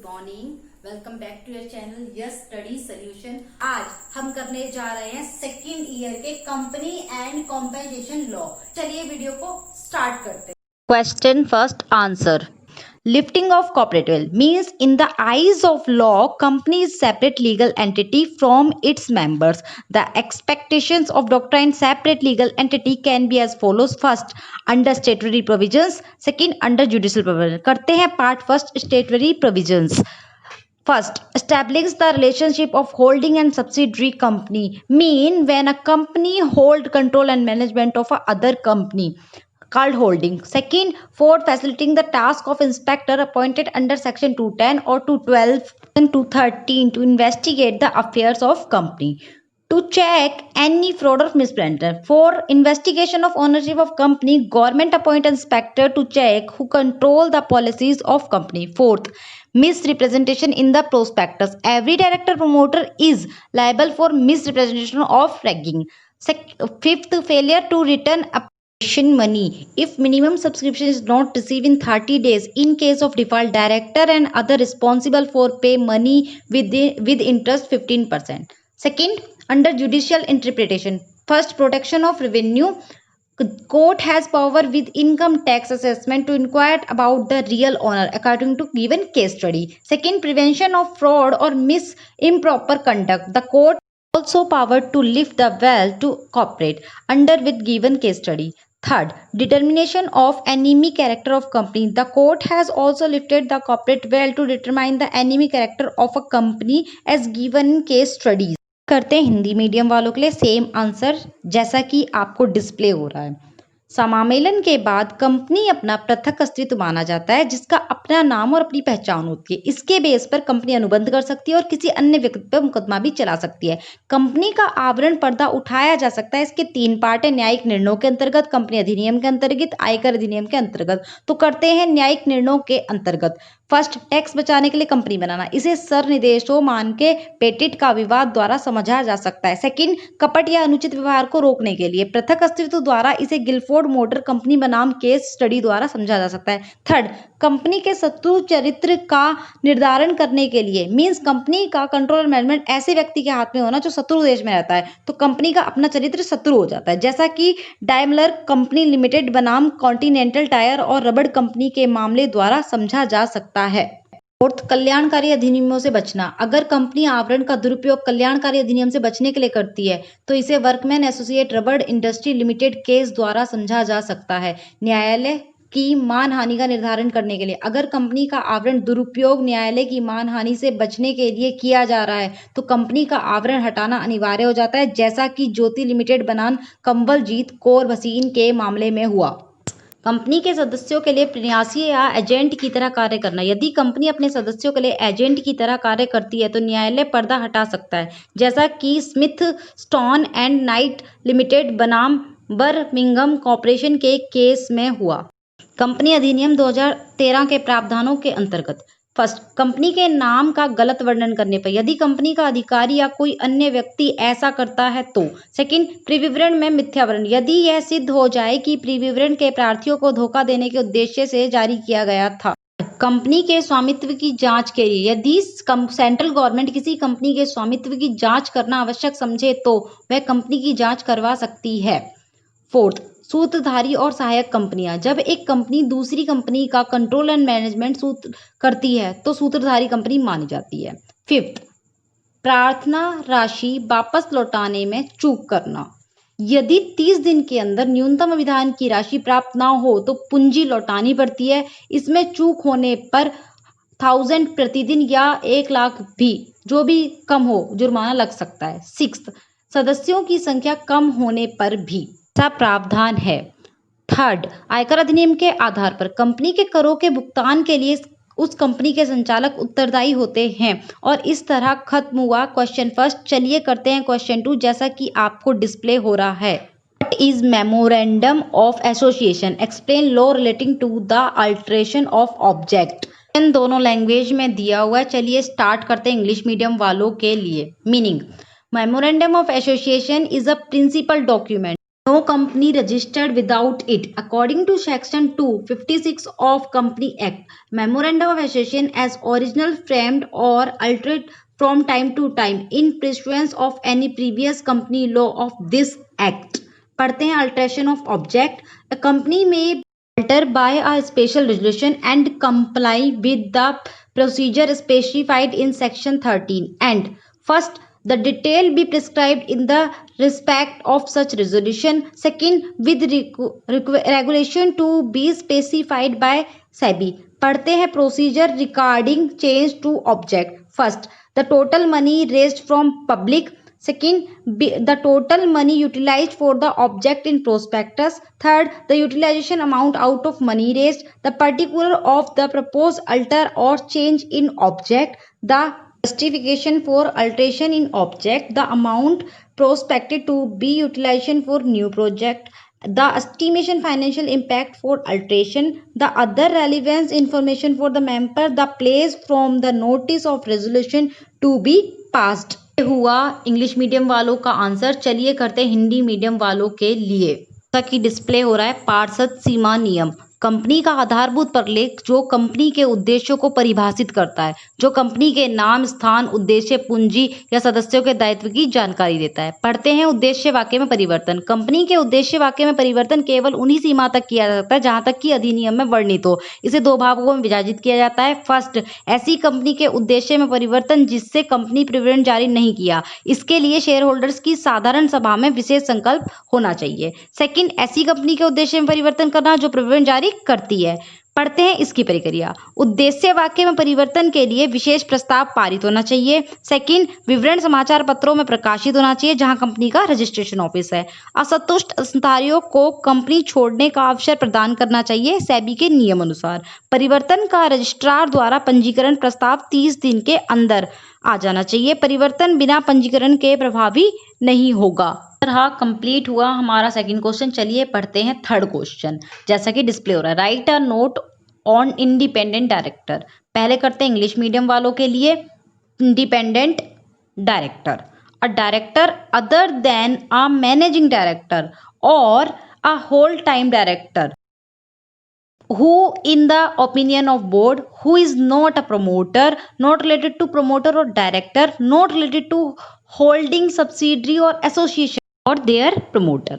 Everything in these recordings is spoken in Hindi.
Morning, welcome back to your channel yes study solution. आज हम करने जा रहे हैं सेकेंड ईयर के कंपनी एंड कॉम्पेंसेशन लॉ। चलिए वीडियो को स्टार्ट करते हैं। Question first answer. Lifting of corporate veil means in the eyes of law, company is separate legal entity from its members. The expectations of doctrine separate legal entity can be as follows. First, under statutory provisions. Second, under judicial provisions. करते हैं part first statutory provisions. First, establish the relationship of holding and subsidiary company. Mean when a company hold control and management of a other company, called holding. Second, for facilitating the task of inspector appointed under section 210 or 212 and 213 to investigate the affairs of company. To check any fraud or misconduct. For investigation of ownership of company, government appoint inspector to check who control the policies of company. Fourth, misrepresentation in the prospectus. Every director promoter is liable for misrepresentation of ragging. Fifth, failure to return money if minimum subscription is not received in 30 days. In case of default, director and other responsible for pay money with interest 15%. Second, under judicial interpretation. First, protection of revenue. Court has power with income tax assessment to inquire about the real owner according to given case study. Second, prevention of fraud or improper conduct. The court also power to lift the veil to corporate under with given case study. Third, determination of enemy character of company. The court has also lifted the corporate veil to determine the enemy character of a company as given in case studies. करते हैं हिंदी मीडियम वालों के लिए सेम आंसर जैसा कि आपको डिस्प्ले हो रहा है। समामेलन के बाद कंपनी अपना पृथक अस्तित्व माना जाता है जिसका अपना नाम और अपनी पहचान होती है। इसके बेस पर कंपनी अनुबंध कर सकती है और किसी अन्य व्यक्ति पर मुकदमा भी चला सकती है। कंपनी का आवरण पर्दा उठाया जा सकता है। इसके 3 पार्ट है, न्यायिक निर्णयों के अंतर्गत, कंपनी अधिनियम के अंतर्गत, आयकर अधिनियम के अंतर्गत। तो करते हैं न्यायिक निर्णयों के अंतर्गत। फर्स्ट, टैक्स बचाने के लिए कंपनी बनाना, इसे सरनिर्देशों मान के पेटेंट का विवाद द्वारा समझा जा सकता है। सेकंड, कपट या अनुचित व्यवहार को रोकने के लिए पृथक अस्तित्व द्वारा इसे गिलफोर्ड मोटर कंपनी बनाम केस स्टडी द्वारा समझा जा सकता है। थर्ड, कंपनी के शत्रु चरित्र का निर्धारण करने के लिए, मींस कंपनी का कंट्रोल मैनेजमेंट ऐसे व्यक्ति के हाथ में होना जो शत्रु देश में रहता है, तो कंपनी का अपना चरित्र शत्रु हो जाता है, जैसा कि डायमलर कंपनी लिमिटेड बनाम कॉन्टिनेंटल टायर और रबड़ कंपनी के मामले द्वारा समझा जा सकता है। फोर्थ, कल्याणकारी अधिनियमों से बचना। अगर कंपनी आवरण का दुरुपयोग कल्याणकारी अधिनियम से बचने के लिए करती है तो इसे वर्कमैन एसोसिएट रबड़ इंडस्ट्री लिमिटेड केस द्वारा समझा जा सकता है। न्यायालय की मानहानि का निर्धारण करने के लिए, अगर कंपनी का आवरण दुरुपयोग न्यायालय की मानहानि से बचने के लिए किया जा रहा है तो कंपनी का आवरण हटाना अनिवार्य हो जाता है, जैसा कि ज्योति लिमिटेड बनाम कंवलजीत कौर भसीन के मामले में हुआ। कंपनी के सदस्यों के लिए प्रयासी या एजेंट की तरह कार्य करना। यदि कंपनी अपने सदस्यों के लिए एजेंट की तरह कार्य करती है तो न्यायालय पर्दा हटा सकता है, जैसा कि Smith stone and night limited बनाम बर्मिंघम कॉर्पोरेशन के केस में हुआ। कंपनी अधिनियम 2013 के प्रावधानों के अंतर्गत। फर्स्ट, कंपनी के नाम का गलत वर्णन करने पर, यदि कंपनी का अधिकारी या कोई अन्य व्यक्ति ऐसा करता है तो। सेकंड, प्रीविवरण में मिथ्यावरण, यदि यह सिद्ध हो जाए कि प्रीविवरण के प्रार्थियों को धोखा देने के उद्देश्य से जारी किया गया था। कंपनी के स्वामित्व की जांच के लिए, यदि सेंट्रल गवर्नमेंट किसी कंपनी के स्वामित्व की जांच करना आवश्यक समझे तो वह कंपनी की जांच करवा सकती है। फोर्थ, सूत्रधारी और सहायक कंपनियां। जब एक कंपनी दूसरी कंपनी का कंट्रोल एंड मैनेजमेंट करती है तो सूत्रधारी कंपनी मानी जाती है। फिफ्थ, प्रार्थना राशि वापस लौटाने में चूक करना। यदि 30 दिन के अंदर न्यूनतम विधान की राशि प्राप्त ना हो तो पूंजी लौटानी पड़ती है। इसमें चूक होने पर 1000 प्रतिदिन या 1 लाख भी, जो भी कम हो, जुर्माना लग सकता है। सिक्स्थ, सदस्यों की संख्या कम होने पर भी ऐसा प्रावधान है। थर्ड, आयकर अधिनियम के आधार पर कंपनी के करों के भुगतान के लिए उस कंपनी के संचालक उत्तरदायी होते हैं। और इस तरह खत्म हुआ क्वेश्चन फर्स्ट। चलिए करते हैं क्वेश्चन 2 जैसा कि आपको डिस्प्ले हो रहा है। What is memorandum of association? Explain law relating to the alteration of object. इन दोनों लैंग्वेज में दिया हुआ है। चलिए स्टार्ट करते हैं इंग्लिश मीडियम वालों के लिए। Meaning, memorandum of association is a principal document No company registered without it. According to Section 256 of Company Act, Memorandum of Association as original framed or altered from time to time in pursuance of any previous company law of this act. पढ़ते हैं alteration of object. A company may alter by a special resolution and comply with the procedure specified in Section 13 and first the detail be prescribed in the respect of such resolution. Second, with regulation to be specified by SEBI. पढ़ते हैं procedure regarding change to object. First, the total money raised from public. Second, the total money utilized for the object in prospectus. Third, the utilization amount out of money raised. The particular of the proposed alter or change in object. The justification for alteration in object, the amount prospected to be utilization for new project, the estimation financial impact for alteration, the other relevant information for the member, the place from the notice of resolution to be passed. हुआ इंग्लिश मीडियम वालों का आंसर। चलिए करते हैं हिंदी मीडियम वालों के लिए। जैसा कि डिस्प्ले हो रहा है, पार्षद सीमा नियम कंपनी का आधारभूत प्रलेख जो कंपनी के उद्देश्यों को परिभाषित करता है, जो कंपनी के नाम, स्थान, उद्देश्य, पूंजी या सदस्यों के दायित्व की जानकारी देता है। पढ़ते हैं उद्देश्य वाक्य में परिवर्तन। कंपनी के उद्देश्य वाक्य में परिवर्तन केवल उन्हीं सीमा तक किया जा सकता है जहां तक कि अधिनियम में वर्णित हो। इसे दो भागों में विभाजित किया जाता है। फर्स्ट, ऐसी कंपनी के उद्देश्य में परिवर्तन जिससे कंपनी विवरण जारी नहीं किया, इसके लिए शेयर होल्डर्स की साधारण सभा में विशेष संकल्प होना चाहिए। सेकंड, ऐसी कंपनी के उद्देश्य में परिवर्तन करना जो विवरण जारी करती है। पढ़ते हैं इसकी प्रक्रिया। उद्देश्य वाक्य में परिवर्तन के लिए विशेष प्रस्ताव पारित होना चाहिए। सेकंड, विवरण समाचार पत्रों में प्रकाशित होना चाहिए जहां कंपनी का रजिस्ट्रेशन ऑफिस है। असंतुष्ट अधिकारियों को कंपनी छोड़ने का अवसर प्रदान करना चाहिए सेबी के नियम अनुसार। परिवर्तन का रजिस्ट्रार द्वारा पंजीकरण प्रस्ताव 30 दिन के अंदर आ जाना चाहिए। परिवर्तन बिना पंजीकरण के प्रभावी नहीं होगा। तरह कंप्लीट हुआ हमारा सेकंड क्वेश्चन। चलिए पढ़ते हैं थर्ड क्वेश्चन। जैसा कि डिस्प्ले हो रहा है, write a note on independent director. पहले करते हैं इंग्लिश मीडियम वालों के लिए। Independent director, a director other than a managing director और a whole time director who in the opinion of board who is not a promoter, not related to promoter or director, not related to holding subsidiary or association or their promoter,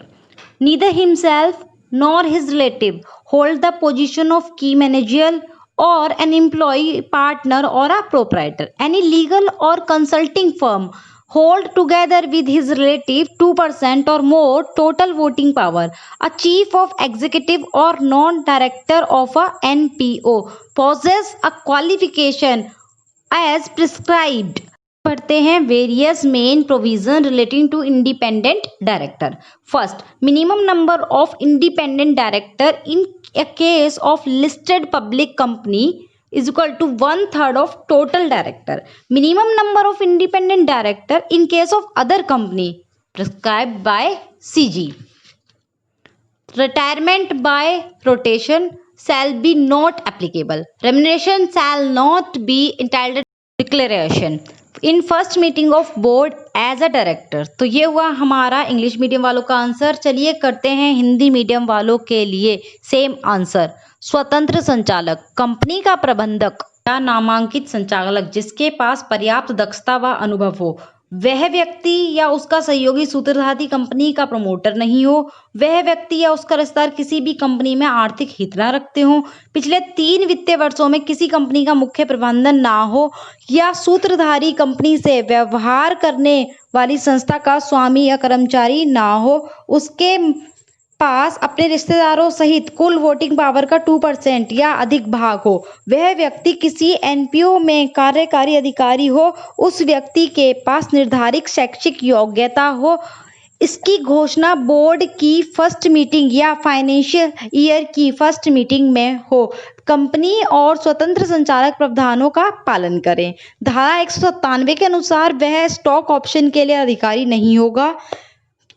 neither himself nor his relative hold the position of key managerial or an employee, partner or a proprietor. Any legal or consulting firm hold together with his relative 2% or more total voting power. A chief of executive or non-director of a NPO possess a qualification as prescribed. पढ़ते हैं various main provision relating to independent director. First, minimum number of independent director in a case of listed public company is equal to 1/3 of total director. Minimum number of independent director in case of other company prescribed by CG. Retirement by rotation shall be not applicable. Remuneration shall not be entitled declaration in first meeting of board as a director. तो ये हुआ हमारा इंग्लिश मीडियम वालों का आंसर। चलिए करते हैं हिंदी मीडियम वालों के लिए सेम आंसर। स्वतंत्र संचालक, कंपनी का प्रबंधक या नामांकित संचालक जिसके पास पर्याप्त दक्षता व अनुभव हो, वह व्यक्ति या उसका सहयोगी सूत्रधारी कंपनी का प्रमोटर नहीं हो, वह व्यक्ति या उसका रिश्तेदार किसी भी कंपनी में आर्थिक हित न रखते हो, पिछले 3 वित्तीय वर्षों में किसी कंपनी का मुख्य प्रबंधन ना हो, या सूत्रधारी कंपनी से व्यवहार करने वाली संस्था का स्वामी या कर्मचारी ना हो, उसके पास अपने रिश्तेदारों सहित कुल वोटिंग पावर का 2% या अधिक भाग हो, वह व्यक्ति किसी एनपीओ में कार्यकारी अधिकारी हो, उस व्यक्ति के पास निर्धारित शैक्षिक योग्यता हो, इसकी घोषणा बोर्ड की फर्स्ट मीटिंग या फाइनेंशियल ईयर की फर्स्ट मीटिंग में हो, कंपनी और स्वतंत्र संचालक प्रावधानों का पालन करें। धारा 197 के अनुसार वह स्टॉक ऑप्शन के लिए अधिकारी नहीं होगा।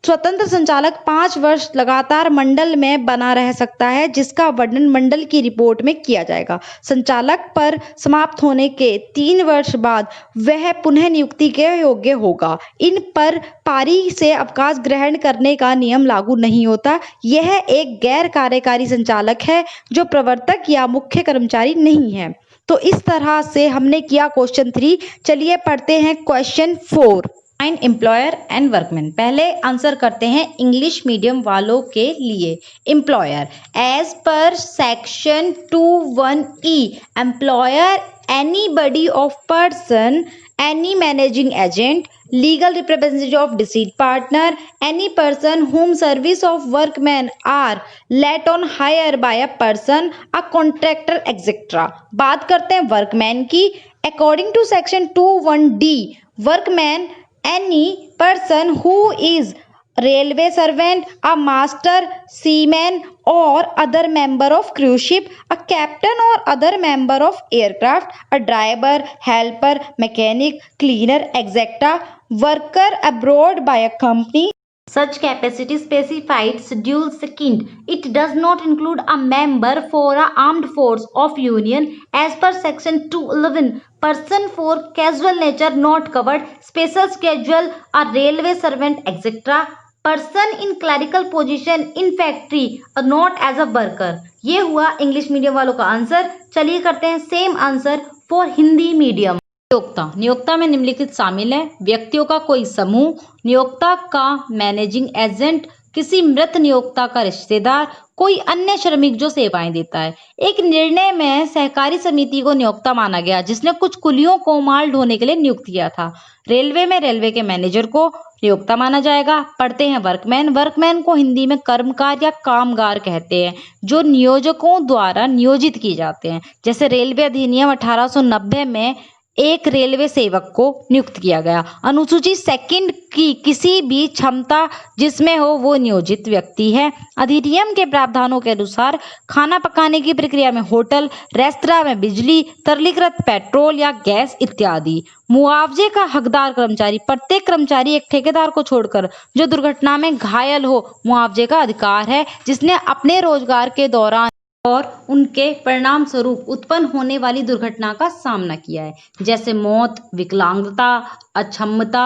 स्वतंत्र संचालक 5 वर्ष लगातार मंडल में बना रह सकता है, जिसका वर्णन मंडल की रिपोर्ट में किया जाएगा। संचालक पर समाप्त होने के 3 वर्ष बाद वह पुनः नियुक्ति के योग्य होगा। इन पर पारी से अवकाश ग्रहण करने का नियम लागू नहीं होता। यह एक गैर कार्यकारी संचालक है जो प्रवर्तक या मुख्य कर्मचारी नहीं है। तो इस तरह से हमने किया क्वेश्चन 3। चलिए पढ़ते हैं question 4। Find employer and workman. पहले आंसर करते हैं इंग्लिश मीडियम वालों के लिए। Employer, as per section 21E, employer anybody of person, any managing agent, legal representative of deceased partner, any person whom service of workmen are let on hire by a person, a contractor, etc. बात करते हैं वर्कमैन की। According to section 21D, workman any person who is railway servant, a master, seaman or other member of cruise ship, a captain or other member of aircraft, a driver, helper, mechanic, cleaner, etc. Worker abroad by a company. Such capacity specified schedule 2nd. It does not include a member for a armed force of union as per section 211. Person for casual nature not covered. Special schedule, a railway servant, etc. Person in clerical position in factory, not as a worker. ये हुआ इंग्लिश मीडियम वालों का आंसर। चलिए करते हैं same answer for Hindi medium. नियोक्ता, नियोक्ता में निम्नलिखित शामिल है। व्यक्तियों का कोई समूह, नियोक्ता का मैनेजिंग एजेंट, किसी मृत नियोक्ता का रिश्तेदार, कोई अन्य श्रमिक जो सेवाएं देता है। एक निर्णय में सहकारी समिति को नियोक्ता माना गया जिसने कुछ कुलियों को माल ढोने के लिए नियुक्त किया था। रेलवे में रेलवे के मैनेजर को नियोक्ता माना जाएगा। पढ़ते हैं वर्कमैन। वर्कमैन को हिंदी में कर्मकार या कामगार कहते हैं जो नियोजकों द्वारा नियोजित किए जाते हैं। जैसे रेलवे अधिनियम 1890 में एक रेलवे सेवक को नियुक्त किया गया। अनुसूची 2 की किसी भी क्षमता जिसमें हो वो नियोजित व्यक्ति है। अधिनियम के प्रावधानों के अनुसार खाना पकाने की प्रक्रिया में होटल, रेस्तरां में बिजली, तरलीकृत पेट्रोल या गैस इत्यादि। मुआवजे का हकदार कर्मचारी, प्रत्येक कर्मचारी एक ठेकेदार को छोड़कर जो दुर्घटना में घायल हो मुआवजे का अधिकार है, जिसने अपने रोजगार के दौरान और उनके परिणाम स्वरूप उत्पन्न होने वाली दुर्घटना का सामना किया है, जैसे मौत, विकलांगता, अक्षमता।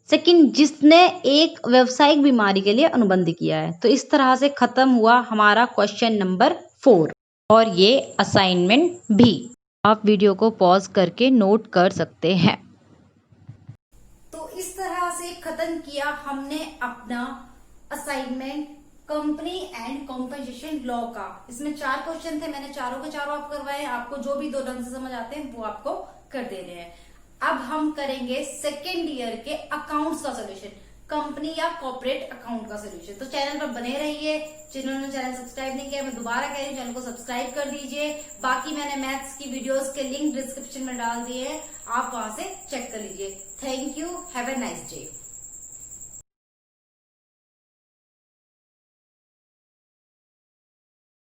सेकंड, जिसने एक व्यावसायिक बीमारी के लिए अनुबंध किया है। तो इस तरह से खत्म हुआ हमारा क्वेश्चन नंबर 4 और ये असाइनमेंट भी। आप वीडियो को पॉज करके नोट कर सकते हैं। तो इस तरह से खत्म किया हमने अपना assignment company and compensation law का। इसमें 4 क्वेश्चन थे, मैंने चारों के चारों आप करवाए। आपको जो भी 2 ढंग से समझ आते हैं वो आपको कर दे रहे हैं। अब हम करेंगे सेकेंड ईयर के अकाउंट्स का सोल्यूशन, कंपनी या कॉर्पोरेट अकाउंट का सोल्यूशन। तो चैनल पर बने रहिए। जिन्होंने चैनल सब्सक्राइब नहीं किया, मैं दोबारा कह रही हूँ, चैनल को सब्सक्राइब कर दीजिए। बाकी मैंने मैथ्स की वीडियोस के लिंक डिस्क्रिप्शन में डाल दिए हैं, आप वहां से चेक कर लीजिए। Thank you, have a nice day.